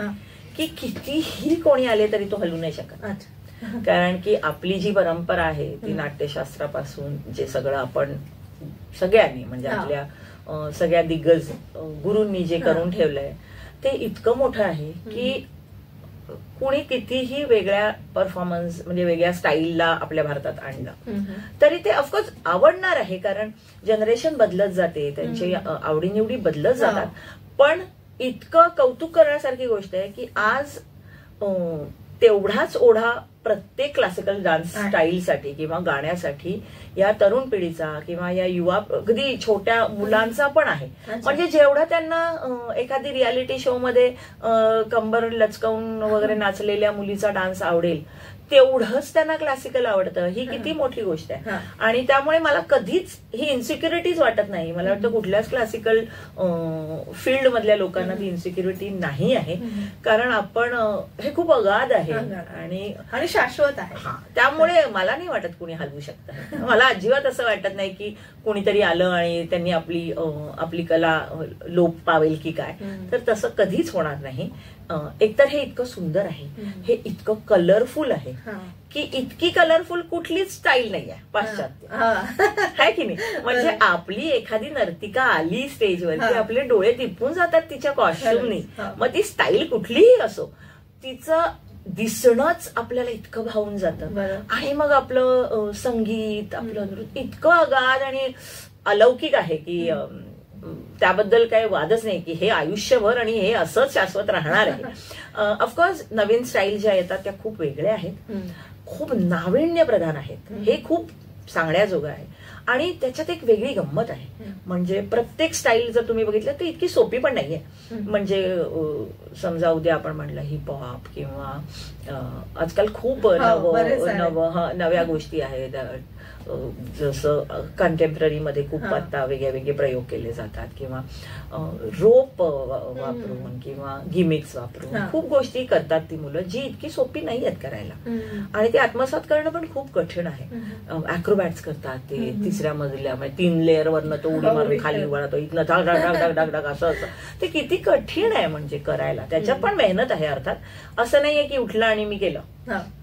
की कितीही कोणी आले तरी तो हलू नाही शकत. कारण की आपली जी परंपरा आहे ती नाट्यशास्त्रापासून जे सगळं आपण सगळ्यांनी म्हणजे आपल्या सगळ्या दिग्गज गुरूंनी जे करून ठेवलंय ते इतकं मोठं आहे की कुणी कितीही वेगळ्या परफॉर्मन्स म्हणजे वेगळ्या स्टाईलला आपल्या भारतात आणलं तरी ते ऑफकोर्स आवडणार आहे. कारण जनरेशन बदलत जाते, त्यांची आवडीनिवडी बदलत जातात. पण इतकं कौतुक करण्यासारखी गोष्ट आहे की आज तेवढाच ओढा प्रत्येक क्लासिकल डान्स स्टाईलसाठी किंवा गाण्यासाठी या तरुण पिढीचा किंवा या युवा अगदी छोट्या मुलांचा पण आहे. म्हणजे जेवढा त्यांना एखादी रियालिटी शो मध्ये कंबर लचकावून वगैरे नाचलेल्या मुलीचा डान्स आवडेल तेवढंच त्यांना क्लासिकल आवडतं. ही किती मोठी गोष्ट आहे. आणि त्यामुळे मला कधीच ही इन्सिक्युरिटीज वाटत नाही. मला वाटतं कुठल्याच क्लासिकल फील्ड मधल्या लोकांना ती इन्सिक्युरिटी नाही आहे. कारण आपण हे खूप अगाध आहे आणि शाश्वत आहे. त्यामुळे मला नाही वाटत कुणी हलवू शकतं. मला अजिबात असं वाटत नाही की कुणीतरी आलं आणि त्यांनी आपली कला लोप पावेल की काय. तर तसं कधीच होणार नाही. एकतर हे इतकं सुंदर आहे, हे इतकं कलरफुल आहे की इतकी कलरफुल कुठलीच स्टाईल नाही आहे पाश्चात्य, है की नाही. म्हणजे आपली एखादी नर्तिका आली स्टेजवर की आपले डोळे तिपून जातात तिच्या कॉस्ट्युमनी. मग ती स्टाईल कुठलीही असो तिचं दिसणंच आपल्याला इतकं भावून जातं. आणि मग आपलं संगीत, आपलं नृत्य इतकं अगाध आणि अलौकिक आहे की त्याबद्दल काही वादच नाही की हे आयुष्यभर आणि हे असंच शाश्वत राहणार आहे. ऑफकोर्स नवीन स्टाईल ज्या येतात त्या खूप वेगळ्या आहेत, खूप नाविन्य प्रधान आहेत. हे खूप सांगण्याजोगं आहे. आणि त्याच्यात एक वेगळी गंमत आहे. म्हणजे प्रत्येक स्टाईल जर तुम्ही बघितलं तर इतकी सोपी पण नाहीये. म्हणजे समजा उद्या आपण म्हणलं हिपहॉप किंवा आजकाल खूप नव्या गोष्टी आहेत. जसं कंटेम्पररी मध्ये खूप आता वेगळे प्रयोग केले जातात किंवा रोप वापरून किंवा गिमिक्स वापरून खूप गोष्टी करतात ती मुलं, जी इतकी सोपी नाही आहेत करायला. आणि ते आत्मसात करणं पण खूप कठीण आहे. अॅक्रोबॅट्स करतात ते तिसऱ्या मजल्या म्हणजे 3 लेअर वरनं तो उडी मारून खाली वळतो, इथनं ढाक ढाक ढाक ढाक ढाक असं ते किती कठीण आहे म्हणजे करायला. त्याच्यात पण मेहनत आहे अर्थात. असं नाहीये की उठलं आणि मी केलं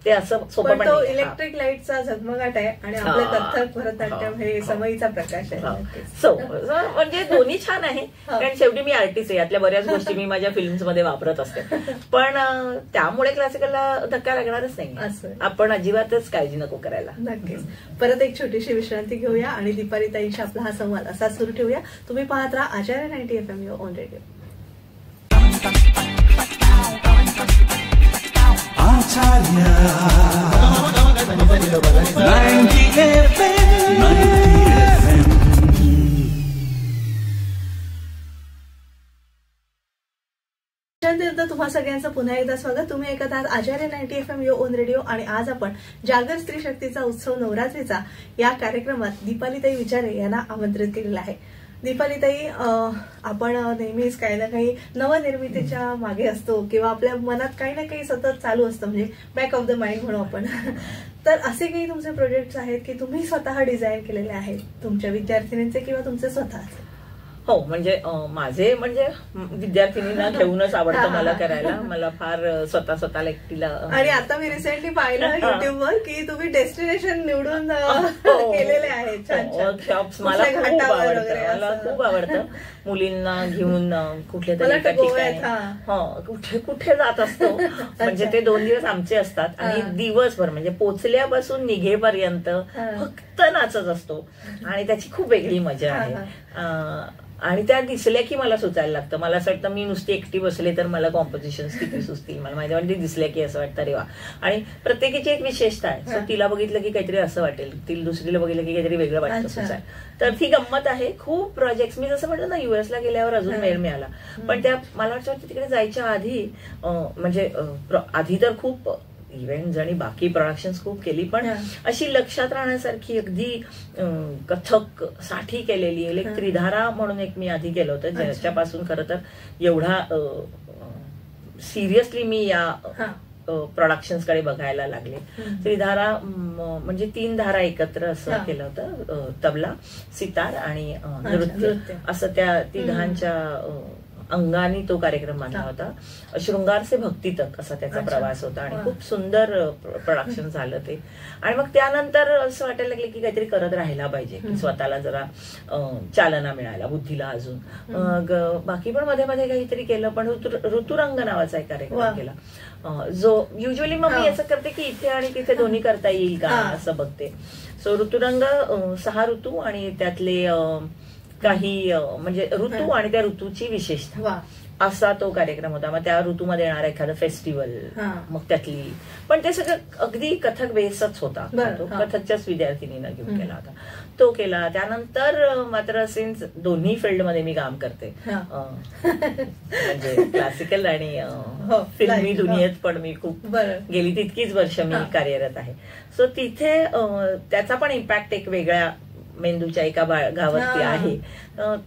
ते असं सोपं. पण तो इलेक्ट्रिक लाईटचा झगमगाट आहे आणि आपलं कथ्थक भरतनाट्यम हे समयीचा प्रकाश आहे. म्हणजे दोन्ही छान आहे. कारण शेवटी मी आर्टिस्ट आहे, यातल्या बऱ्याच गोष्टी मी माझ्या फिल्म्स मध्ये वापरत असते. पण त्यामुळे क्लासिकलला धक्का लागणारच नाही. आपण अजिबातच काळजी नको करायला. नक्कीच. परत एक छोटीशी विश्रांती घेऊया आणि दीपाली ताईंशी आपला हा संवाद असा सुरू ठेवूया. तुम्ही पाहत राहा आचार्य 90 FM your on radio. Acharya 90 FM. तुम्हा सगळ्यांचं पुन्हा एकदा स्वागत. तुम्ही ऐकत आहात आचार्य 90 FM युअर ओन रेडिओ. आणि आज आपण जागर स्त्री शक्तीचा उत्सव नवरात्रीचा या कार्यक्रमात दीपालीताई विचारे यांना आमंत्रित केलेलं आहे. दीपालीताई, आपण नेहमीच काही ना काही नवनिर्मितीच्या मागे असतो किंवा आपल्या मनात काही ना काही सतत चालू असतं, म्हणजे बॅक ऑफ द माइंड म्हणू आपण. तर असे काही तुमचे प्रोजेक्ट्स आहेत की तुम्ही स्वतः डिझाईन केलेले आहेत, तुमच्या विद्यार्थिनींचे किंवा तुमचे स्वतःचे? हो, म्हणजे माझे म्हणजे विद्यार्थिनींना घेऊनच आवडतं मला करायला. मला फार स्वतःला एकटीला. आणि आता मी रिसेंटली पाहिलं युट्यूबवर की तुम्ही डेस्टिनेशन निवडून केलेले आहेत वर्कशॉप्स. मला खूप आवडतं, मला खूप आवडतं मुलींना घेऊन कुठल्या तरी ठिकाणी कुठे कुठे जात असतो. म्हणजे ते 2 दिवस आमचे असतात आणि दिवसभर म्हणजे पोचल्यापासून निघेपर्यंत फक्त नाचत असतो आणि त्याची खूप वेगळी मजा आहे. आणि त्या दिसल्या की मला सुचायला लागतं. मला असं वाटतं मी नुसती एकटी बसले तर मला कॉम्पोजिशन किती सुचतील. मला माझ्यामध्ये दिसल्या की असं वाटतं रे वा. आणि प्रत्येकाची एक विशेषता आहे. सो तिला बघितलं की काहीतरी असं वाटेल, तिला दुसरीला बघितलं की काहीतरी वेगळं वाटतं सुचाय. तर ती गंमत आहे. खूप प्रोजेक्ट्स मी जसं म्हटलं ना युएसला गेल्यावर अजून वेळ मिळाला. पण त्या मला असं वाटतं तिकडे जायच्या आधी म्हणजे आधी तर खूप इव्हेंट्स आणि बाकी प्रोडक्शन्स खूप केली, पण अशी लक्षात राहण्यासारखी अगदी कथक साठी केलेली एक त्रिधारा म्हणून एक मी आधी केलं होतं, ज्याच्यापासून खरं तर एवढा सिरियसली मी या प्रोडक्शन्सकडे बघायला लागले. त्रिधारा म्हणजे 3 धारा एकत्र असं केलं होतं, तबला, सितार आणि नृत्य असं त्या तिघांच्या अंगाने तो कार्यक्रम मानला होता. शृंगार से भक्ती तक असा त्याचा प्रवास होता आणि खूप सुंदर प्रोडक्शन झालं ते. आणि मग त्यानंतर असं वाटायला लागलं की काहीतरी करत राहायला पाहिजे, की स्वतःला जरा चालना मिळायला, बुद्धीला अजून. मग बाकी पण मध्ये मध्ये काहीतरी केलं, पण ऋतुरंग नावाचा एक कार्यक्रम केला, जो युजली मग मी असं करते की इथे आणि तिथे दोन्ही करता येईल का असं बघते. सो ऋतुरंग 6 ऋतू आणि त्यातले काही म्हणजे ऋतू आणि त्या ऋतूची विशेषता असा तो कार्यक्रम होता. मग त्या ऋतूमध्ये येणारा एखादं फेस्टिवल, मग त्यातली, पण ते सगळं अगदी कथक बेसच होता. तो कथकच्याच विद्यार्थिनीनं घेऊन केला होता, तो केला. त्यानंतर मात्र सिन्स दोन्ही फील्डमध्ये मी काम करते, म्हणजे क्लासिकल आणि फिल्मी दुनियेत पण मी खूप गेली तितकीच वर्ष मी कार्यरत आहे. सो तिथे त्याचा पण इम्पॅक्ट एक वेगळ्या मेंदूच्या एका भागावरती आहे.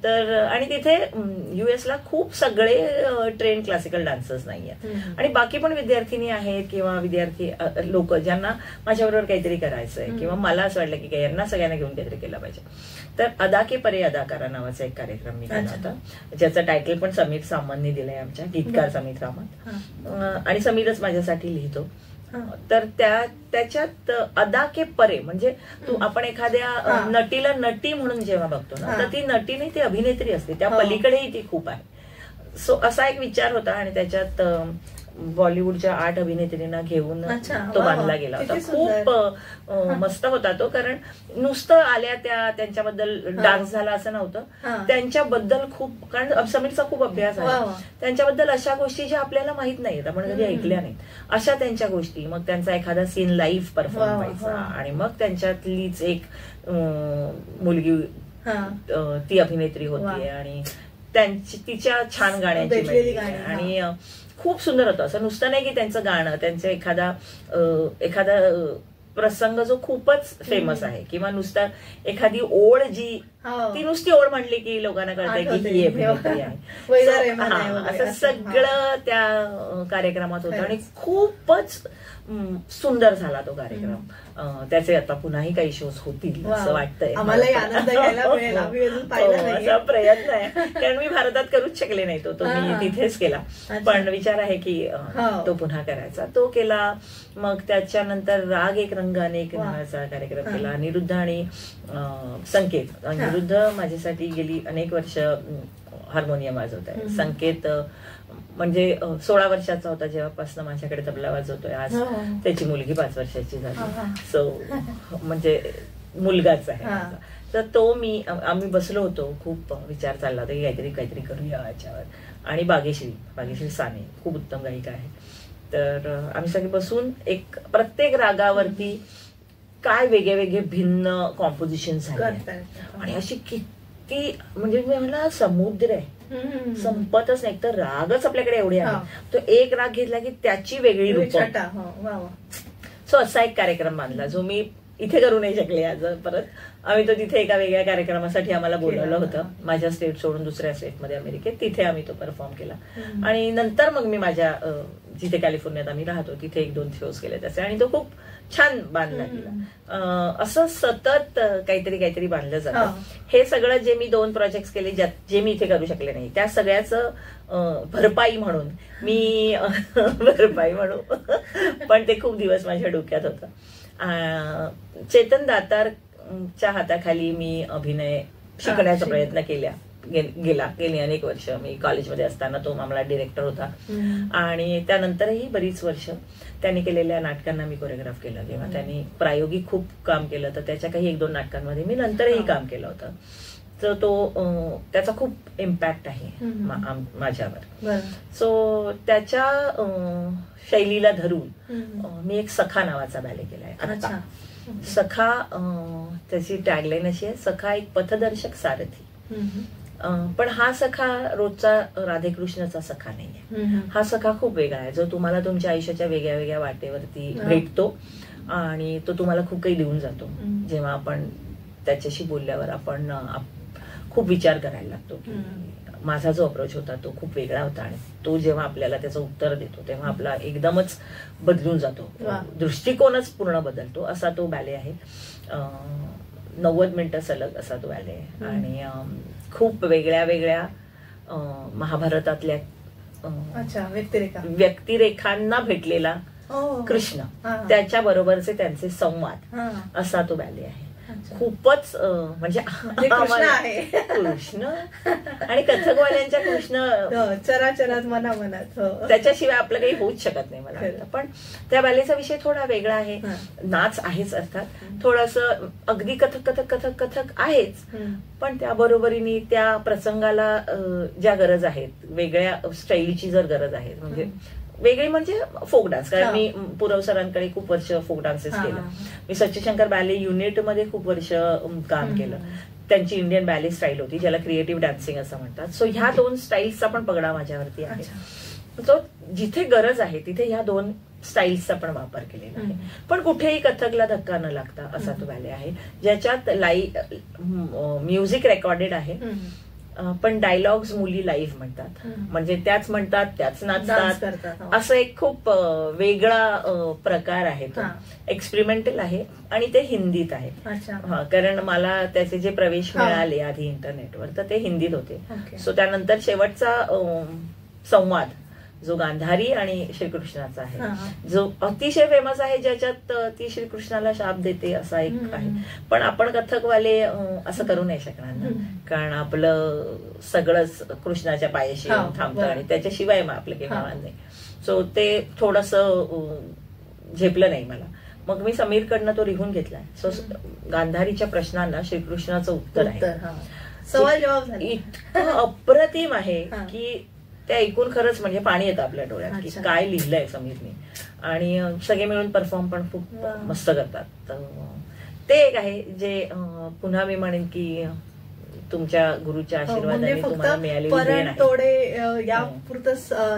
तर आणि तिथे युएसला खूप सगळे ट्रेन क्लासिकल डान्सर्स नाही आहेत, आणि बाकी पण विद्यार्थिनी आहेत किंवा विद्यार्थी लोक ज्यांना माझ्याबरोबर काहीतरी करायचंय, किंवा मला असं वाटलं की यांना सगळ्यांना घेऊन काहीतरी केलं पाहिजे. तर अदा के परे अदाकारा नावाचा एक कार्यक्रम मी केला होता, ज्याचं टायटल पण समीर सामंतनी दिलंय, आमच्या गीतकार समीर सामंत, आणि समीरच माझ्यासाठी लिहितो. तर त्याच्यात अदा के परे म्हणजे आपण एखाद्या नटीला नटी म्हणून जेव्हा बघतो ना, तर ती नटी नाही, ती अभिनेत्री असते, त्या पलीकडेही ती खूप आहे. सो असा एक विचार होता, आणि त्याच्यात बॉलिवूडच्या 8 अभिनेत्रींना घेऊन तो बांधला गेला होता. खूप मस्त होता तो, कारण नुसतं आल्या त्यांच्याबद्दल डान्स झाला असं नव्हतं, त्यांच्याबद्दल खूप, कारण समीरचा खूप अभ्यास आहे, त्यांच्याबद्दल अशा गोष्टी ज्या आपल्याला माहित नाहीत, आपण कधी ऐकल्या नाहीत, अशा त्यांच्या गोष्टी. मग त्यांचा एखादा सीन लाईव्ह परफॉर्म व्हायचा, आणि मग त्यांच्यातलीच एक मुलगी ती अभिनेत्री होती, आणि तिच्या छान गाण्यांची, आणि खूप सुंदर होतं. असं नुसतं नाही की त्यांचं गाणं, त्यांचं एखादा प्रसंग जो खूपच फेमस आहे, किंवा नुसता एखादी ओळ जी ती नुसती ओळ म्हणली की लोकांना कळतंय की ही अभिनेत्री आहे. असं सगळं त्या कार्यक्रमात होतं, आणि खूपच सुंदर झाला तो कार्यक्रम. त्याचे आता पुन्हाही काही शोज होतील असं वाटतंय, असा प्रयत्न आहे, कारण मी भारतात करूच शकले नाही तो मी तिथेच केला, पण विचार आहे की तो पुन्हा करायचा. तो केला. मग त्याच्यानंतर राग एक रंग अनेक नावाचा कार्यक्रम केला, अनिरुद्ध आणि संकेत. अनिरुद्ध माझ्यासाठी गेली अनेक वर्ष हार्मोनियम वाजवत आहे. संकेत म्हणजे 16 वर्षाचा होता जेव्हापासून माझ्याकडे तबला वाजवतोय. आज त्याची मुलगी 5 वर्षाची झाली. सो म्हणजे मुलगाच आहे. तर तो आम्ही बसलो होतो, खूप विचार चालला होता की काहीतरी करूया याच्यावर. आणि बागेश्री साने खूप उत्तम गायिका आहे. तर आम्ही सगळे बसून एक प्रत्येक रागावरती काय वेगळे भिन्न कॉम्पोजिशन झाले, आणि अशी किती म्हणजे मला समुद्र आहे, संपतच नाही. तर रागच आपल्याकडे एवढे आहे, तो एक राग घेतला की त्याची वेगळी रूप. सो असा एक कार्यक्रम बांधला जो मी इथे करू नाही शकले. आज परत आम्ही तो तिथे एका वेगळ्या कार्यक्रमासाठी आम्हाला बोलवलं होतं, माझ्या स्टेट सोडून दुसऱ्या स्टेटमध्ये अमेरिकेत. तिथे आम्ही तो परफॉर्म केला. आणि नंतर मग मी माझ्या जिथे कॅलिफोर्नियात आम्ही राहतो तिथे 1-2 शोज केले त्याचे, आणि तो खूप छान बांधला गेला. असं सतत काहीतरी बांधलं जातं. हे सगळं जे मी 2 प्रोजेक्ट केले जे मी इथे करू शकले नाही, त्या सगळ्याचं भरपाई म्हणून पण ते खूप दिवस माझ्या डोक्यात होतं. चेतन दातारच्या हाताखाली मी अभिनय शिकण्याचा प्रयत्न गेली अनेक वर्ष. मी कॉलेजमध्ये असताना तो आम्हाला डिरेक्टर होता, आणि त्यानंतरही बरीच वर्ष त्यांनी केलेल्या नाटकांना मी कोरिओग्राफ केलं. किंवा त्यांनी प्रायोगिक खूप काम केलं, तर त्याच्या काही 1-2 नाटकांमध्ये मी नंतरही काम केलं होतं. तर त्याचा खूप इम्पॅक्ट आहे माझ्यावर. सो त्याच्या शैलीला धरून मी एक सखा नावाचा बॅले केलाय आता. सखा त्याची टॅगलाईन अशी आहे, सखा एक पथदर्शक सारथी. पण हा सखा रोजचा राधेकृष्णाचा सखा नाहीये. हा सखा खूप वेगळा आहे, जो तुम्हाला तुमच्या आयुष्याच्या वेगळ्या वेगळ्या वाटेवरती भेटतो, आणि तो तुम्हाला खूप काही देऊन जातो. जेव्हा आपण त्याच्याशी बोलल्यावर आपण खूप विचार करायला लागतो की माझा जो अप्रोच होता तो खूप वेगळा होता आणि तो जेव्हा आपल्याला त्याचं उत्तर देतो तेव्हा आपला एकदमच बदलून जातो, दृष्टिकोनच पूर्ण बदलतो. असा तो बॅले आहे. 90 मिनिटं सलग असा तो बॅले आहे आणि खूप वेगळ्या वेगळ्या महाभारतातल्या व्यक्तिरेखांना भेटलेला कृष्ण, त्याच्या बरोबरचे त्यांचे संवाद असा तो बॅले आहे. खूपच म्हणजे कृष्ण आणि कथकवाल्यांच्या कृष्ण चराचरात मनामनात, त्याच्याशिवाय आपलं काही होऊच शकत नाही मला वाटतं. पण त्या बॅलेचा विषय थोडा वेगळा आहे. नाच आहेच अर्थात, थोडस अगदी कथक कथक कथक कथक आहेच, पण त्याबरोबरीने त्या प्रसंगाला ज्या गरज आहेत, वेगळ्या स्टाईलची जर गरज आहे, म्हणजे वेगळी म्हणजे फोक डान्स. कारण मी पुरव सरांकडे खूप वर्ष फोक डान्सेस केलं. मी सच्चिशंकर बॅले युनिटमध्ये खूप वर्ष काम केलं. त्यांची इंडियन बॅले स्टाईल होती ज्याला क्रिएटिव्ह डान्सिंग असं म्हणतात. सो ह्या 2 स्टाईल्सचा पण पगडा माझ्यावरती आहे. तो जिथे गरज आहे तिथे ह्या 2 स्टाईल्सचा पण वापर केलेला आहे. पण कुठेही कथकला धक्का न लागता असा तो बॅले आहे, ज्याच्यात म्युझिक रेकॉर्डेड आहे, पण डायलॉग्स मुली लाईव्ह म्हणतात, म्हणजे त्याच म्हणतात त्याच नाचतात. असं एक खूप वेगळा प्रकार आहे. तो एक्सपेरिमेंटल आहे आणि ते हिंदीत आहे. कारण मला त्याचे जे प्रवेश मिळाले आधी इंटरनेटवर तर ते हिंदीत होते. सो त्यानंतर शेवटचा संवाद जो गांधारी आणि श्रीकृष्णाचा आहे, जो अतिशय फेमस आहे, ज्याच्यात ती श्रीकृष्णाला शाप देते असा एक आहे. पण आपण कथकवाले असं करू नाही शकणार ना, कारण आपलं सगळंच कृष्णाच्या पायाशी थांबतं आणि त्याच्याशिवाय मग आपलं काही होणार नाही. सो ते थोडस झेपलं नाही मला. मग मी समीरकडनं तो लिहून घेतलाय. सो गांधारीच्या प्रश्नांना श्रीकृष्णाचं उत्तर आहे. सवाल जवाब इतकं अप्रतिम आहे की ते ऐकून खरंच म्हणजे पाणी येतं आपल्या डोळ्यात की काय लिहिलंय समीरने. आणि सगळे मिळून परफॉर्म पण खूप मस्त करतात. ते एक आहे जे पुन्हा मी म्हणेन की तुमच्या गुरुच्या आशीर्वादाने तुम्हाला मिळालेली तोडे या पुरतं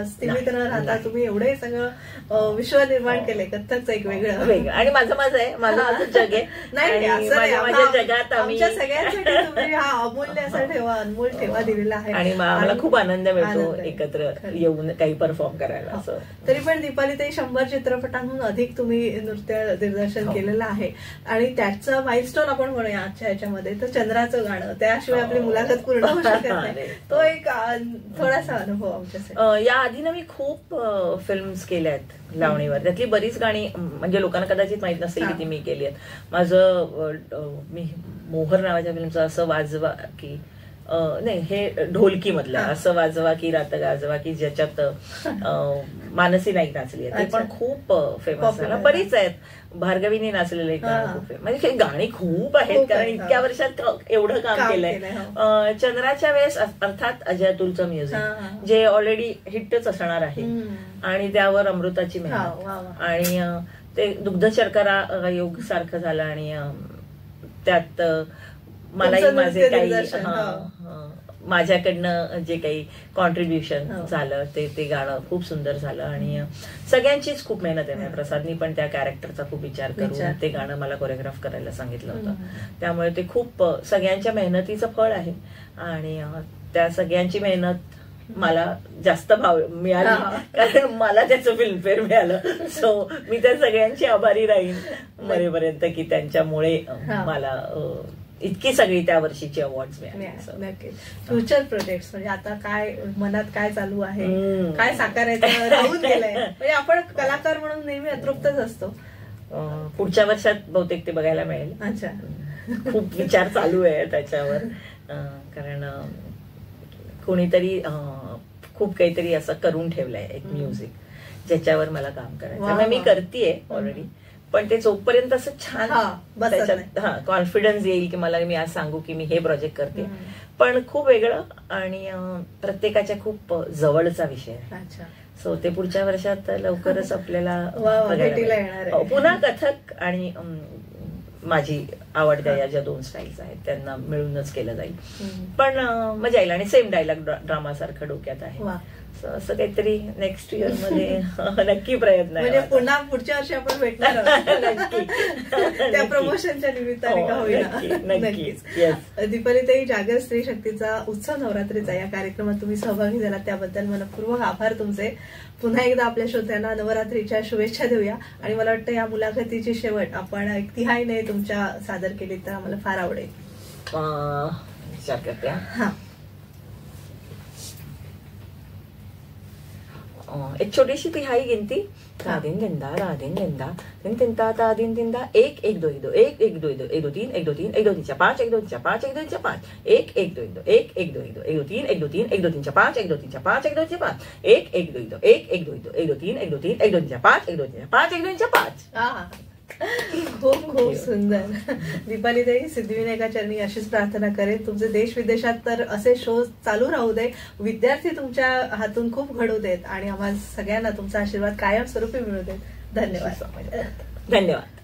स्थिमित न राहता तुम्ही एवढे सगळं विश्व निर्माण केले. कथकचं एक वेगळं आणि माझं आहे, माझं जग आहे. माझ्या जगात आमच्या सगळ्यांसाठी तुम्ही हा अमूल्य असा ठेवा, अनमोल ठेवा दिलेला आहे आणि मला खूप आनंद मिळतो एकत्र येऊन काही परफॉर्म करायला. असं तरी पण दीपाली ताई 100 चित्रपटांहून अधिक तुम्ही नृत्य दिग्दर्शन केलेलं आहे आणि त्याचं माइलस्टोन आपण म्हणूया आजच्या ह्याच्यामध्ये तर चंद्राचं गाणं. त्याशिवाय आपली मुलाखत पूर्ण होऊ शकत नाही. तो एक थोडासा अनुभव आमच्यासाठी. या आधी ना मी खूप फिल्म्स केल्या आहेत लावणीवर. त्यातली बरीच गाणी म्हणजे लोकांना कदाचित माहित नसेल की ती मी केली आहेत. माझं मी मोहर नावाच्या फिल्मचं असं वाजवा की नाही हे ढोलकी मधलं असं वाजवा की रात गाजवा की ज्याच्यात मानसी नाईक नाचली आहे, ते पण खूप फेमस झालं. बरीच आहेत. भार्गवीने नाचलेले म्हणजे गाणी खूप आहेत कारण इतक्या वर्षात एवढं काम केलंय. चंद्राच्या वेळेस अर्थात अजय अतुलचं म्युझिक जे ऑलरेडी हिटच असणार आहे आणि त्यावर अमृताची मेहनत आणि ते दुग्ध शर्करा योग सारखं झालं आणि त्यात मलाही माझे काही माझ्याकडनं जे काही कॉन्ट्रीब्युशन झालं ते गाणं खूप सुंदर झालं आणि सगळ्यांचीच खूप मेहनत आहे. प्रसादनी पण त्या कॅरेक्टरचा खूप विचार करून ते गाणं मला कोरिओग्राफ करायला सांगितलं होतं. त्यामुळे ते खूप सगळ्यांच्या मेहनतीचं फळ आहे आणि त्या सगळ्यांची मेहनत मला जास्त भाव मिळाली कारण मला त्याचं फिल्मफेअर मिळालं. सो मी त्या सगळ्यांची आभारी राहीन मरेपर्यंत की त्यांच्यामुळे मला इतकी सगळी त्या वर्षीची अवॉर्ड्स मिळाली. फ्युचर प्रोजेक्ट म्हणजे आता काय मनात काय चालू आहे, काय साकारायचं राहून गेलंय, म्हणजे आपण कलाकार म्हणून नेहमी अतृप्तच असतो. पुढच्या वर्षात बहुतेक ते बघायला मिळेल. अच्छा, खूप विचार चालू आहे त्याच्यावर कारण कोणीतरी खूप काहीतरी असं करून ठेवलंय एक म्युझिक ज्याच्यावर मला काम करायचं. मी करतेय ऑलरेडी पण ते जोपर्यंत असं छान त्याच्यात कॉन्फिडन्स येईल की मला मी आज सांगू की मी हे प्रोजेक्ट करते पण खूप वेगळं आणि प्रत्येकाच्या खूप जवळचा विषय आहे. सो ते पुढच्या वर्षात लवकरच आपल्याला भेटीला येणार आहे. पुन्हा कथक आणि माझी आवडत्या या ज्या 2 स्टाईल्स आहेत त्यांना मिळूनच केलं जाईल. पण मजा येईल आणि सेम डायलॉग ड्रामा सारखं डोक्यात आहे. असं काहीतरी नेक्स्ट इयर मध्ये नक्की प्रयत्न आहे. म्हणजे पुन्हा पुढच्या वर्षी आपण भेटणार नक्की त्या प्रमोशनच्या निमित्ताने का होईना. नक्कीच. दीपालीताई, जागर स्त्री शक्तीचा उत्सव नवरात्रीचा या कार्यक्रमात तुम्ही सहभागी झाला त्याबद्दल मनपूर्वक आभार तुमचे. पुन्हा एकदा आपल्या श्रोत्यांना नवरात्रीच्या शुभेच्छा देऊया आणि मला वाटतं या मुलाखतीची शेवट आपण एक तिहाईने तुमच्या सादर केली तर आम्हाला फार आवडेल. विचार करते. हा, एक छोटीशी तिहाई गिनती. दादीन दिंदा दादीन दिंदा दिन तिंता दादीन दिंदा 1 1 2 2 1 1 2 2 1 2 3 1 2 3 1 2 3 4 5 1 2 3 4 5 1 2 3 5 1 1 2 2 1 1 2 1 2 3 1 2 3 1 2 3 4 5 1 2 3 4 5 1 2 3 5 1 1 2 2 1 1 2 2 1 2 3 1 2 3 1 2 3 4 5 1 2 3 4 5 1 2 3 4 5. खूप खूप सुंदर. दीपालीताई, सिद्धिविनायका चरणी अशीच प्रार्थना करेन. तुमचे देश विदेशात तर असे शो चालू राहू दे, विद्यार्थी तुमच्या हातून खूप घडू देत आणि आम्हाला सगळ्यांना तुमचा आशीर्वाद कायमस्वरूपी मिळू देत. धन्यवाद. धन्यवाद.